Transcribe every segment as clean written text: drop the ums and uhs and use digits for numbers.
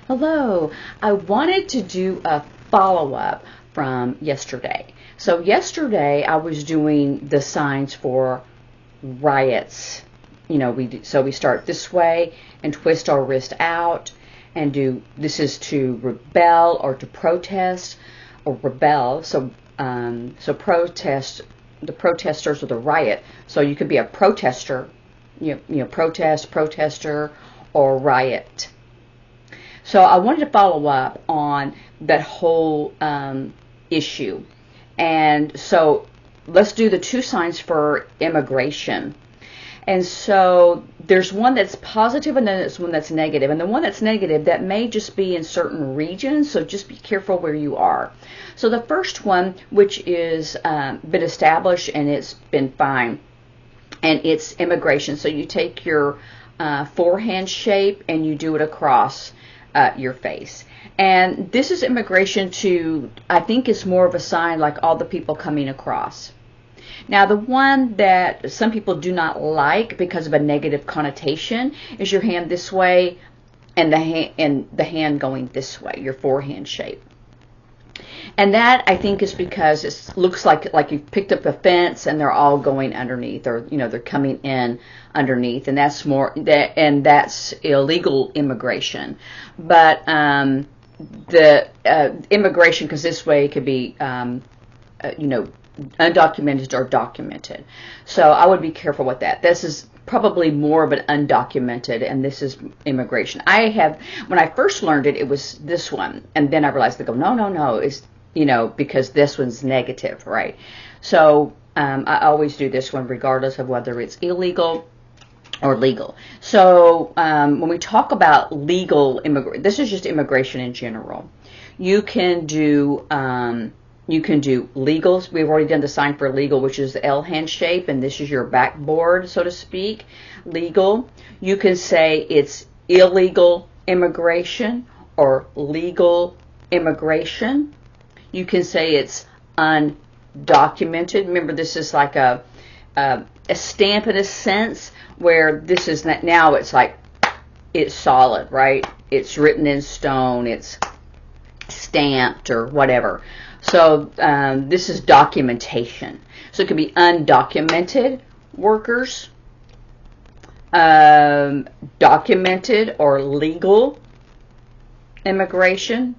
Hello. I wanted to do a follow-up from yesterday. So yesterday I was doing the signs for riots. We start this way and twist our wrist out and do, this is to rebel or to protest or rebel. So protest, the protesters or the riot. So you could be a protester, protest, protester, or riot. So I wanted to follow up on that whole issue. And so let's do the two signs for immigration. And so there's one that's positive and then there's one that's negative. And the one that's negative, that may just be in certain regions, so just be careful where you are. So the first one, which is been established and it's been fine, and it's immigration. So you take your forehand shape and you do it across your face. And this is immigration to, I think it's more of a sign like all the people coming across. Now the one that some people do not like because of a negative connotation is your hand this way and the hand going this way, your forehand shape. And that I think is because it looks like you've picked up a fence and they're all going underneath, or they're coming in underneath, and that's that's illegal immigration. But the immigration, because this way it could be undocumented or documented. So I would be careful with that. This is probably more of an undocumented, and this is immigration. When I first learned it, it was this one, and then I realized no, it's because this one's negative, right? So I always do this one regardless of whether it's illegal or legal. So when we talk about legal immigration, this is just immigration in general. You can do legals. We've already done the sign for legal, which is the L hand shape, and this is your backboard, so to speak. Legal. You can say it's illegal immigration or legal immigration. You can say it's undocumented. Remember, this is like a stamp in a sense, where this is not, now it's like it's solid, right? It's written in stone. It's stamped or whatever. So this is documentation. So it could be undocumented workers, documented or legal immigration,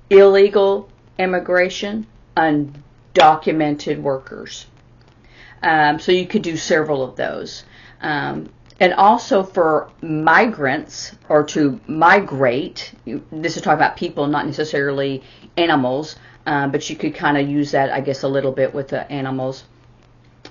illegal immigration, undocumented workers. So you could do several of those. And also for migrants, or to migrate, this is talking about people, not necessarily animals, but you could kind of use that, I guess, a little bit with the animals,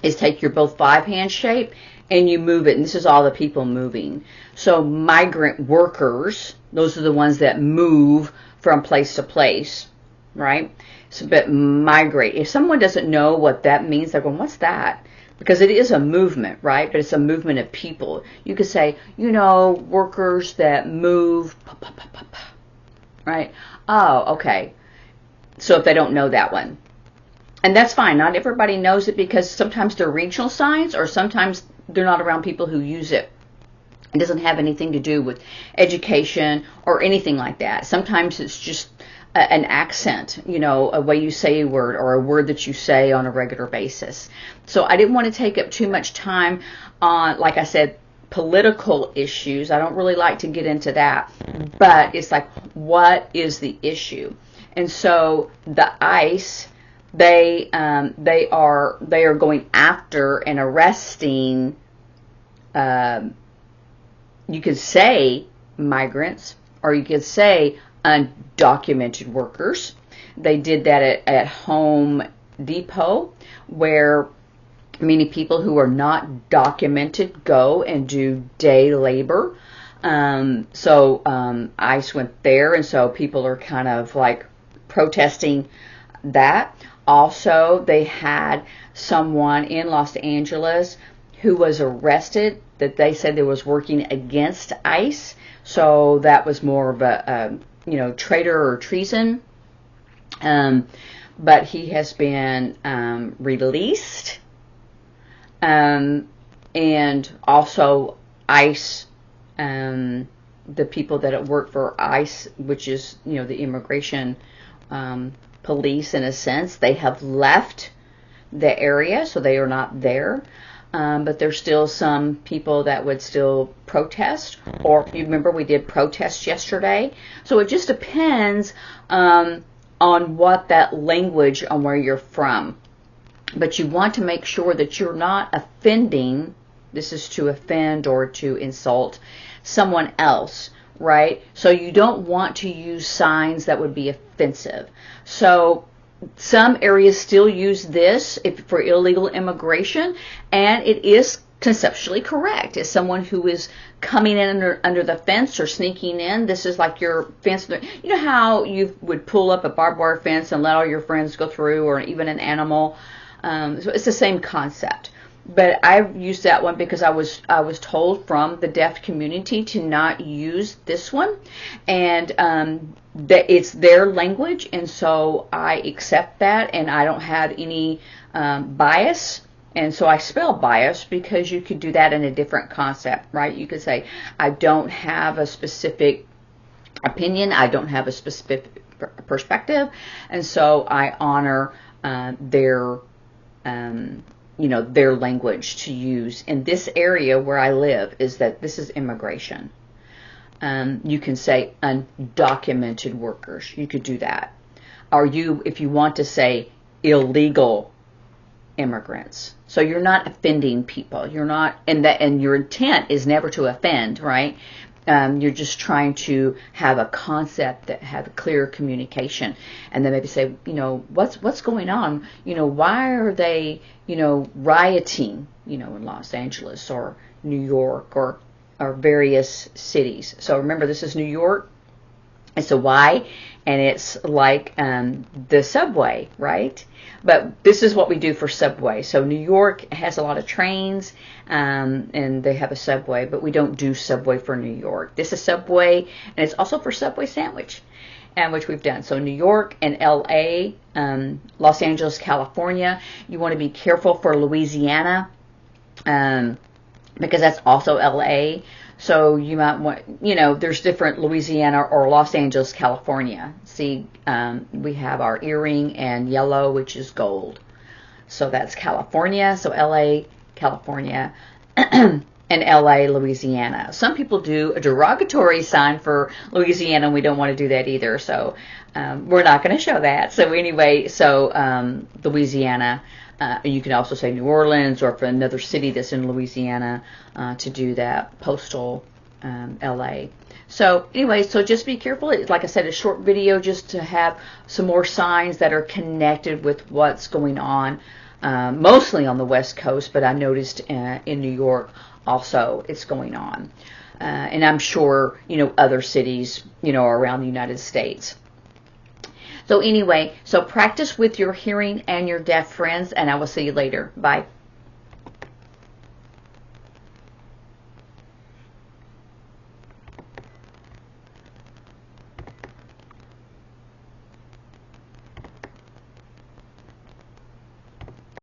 is take your both five-hand shape and you move it. And this is all the people moving. So migrant workers, those are the ones that move from place to place, right? So, but migrate, if someone doesn't know what that means, they're going, what's that? Because it is a movement, right? But it's a movement of people. You could say, workers that move, right? Oh, okay. So if they don't know that one. And that's fine. Not everybody knows it, because sometimes they're regional signs, or sometimes they're not around people who use it. It doesn't have anything to do with education or anything like that. Sometimes it's just an accent, a way you say a word, or a word that you say on a regular basis. So I didn't want to take up too much time on, like I said, political issues. I don't really like to get into that, but it's like, what is the issue? And so the ICE, they are going after and arresting, you could say migrants, or you could say undocumented workers. They did that at Home Depot, where many people who are not documented go and do day labor. So ICE went there, and so people are kind of like protesting that. Also, they had someone in Los Angeles who was arrested that they said they was working against ICE. So that was more of a traitor or treason. But he has been released. And also ICE the people that work for ICE, which is, the immigration police in a sense, they have left the area, so they are not there. But there's still some people that would still protest, or you remember we did protest yesterday. So it just depends on what that language, on where you're from. But you want to make sure that you're not offending. This is to offend or to insult someone else, right? So you don't want to use signs that would be offensive. So some areas still use this for illegal immigration, and it is conceptually correct. As someone who is coming in under the fence or sneaking in, this is like your fence. You know how you would pull up a barbed wire fence and let all your friends go through, or even an animal? So it's the same concept. But I used that one because I was told from the deaf community to not use this one, and that it's their language, and so I accept that, and I don't have any bias. And so I spell bias because you could do that in a different concept, right? You could say, I don't have a specific opinion, I don't have a specific perspective, and so I honor their language to use in this area where I live, is that this is immigration. You can say undocumented workers. You could do that. Or if you want to say illegal immigrants. So you're not offending people. You're not, and your intent is never to offend, right? You're just trying to have a concept that have clear communication, and then maybe say, what's going on? Why are they, rioting, in Los Angeles or New York or various cities. So remember, this is New York. It's a Y, and it's like the subway, right? But this is what we do for subway. So New York has a lot of trains, and they have a subway, but we don't do subway for New York. This is subway, and it's also for Subway sandwich, which we've done. So New York and L.A., Los Angeles, California. You want to be careful for Louisiana, because that's also L.A., so you might want, there's different Louisiana or Los Angeles, California. See, we have our earring and yellow, which is gold. So that's California. So LA, California, and LA, Louisiana. Some people do a derogatory sign for Louisiana, and we don't want to do that either. So we're not going to show that. So anyway, Louisiana. You can also say New Orleans, or for another city that's in Louisiana, to do that. Postal, LA. So anyway, so just be careful. Like I said, a short video just to have some more signs that are connected with what's going on, mostly on the West Coast, but I noticed in New York also it's going on. And I'm sure, other cities, around the United States. So anyway, so practice with your hearing and your deaf friends, and I will see you later. Bye.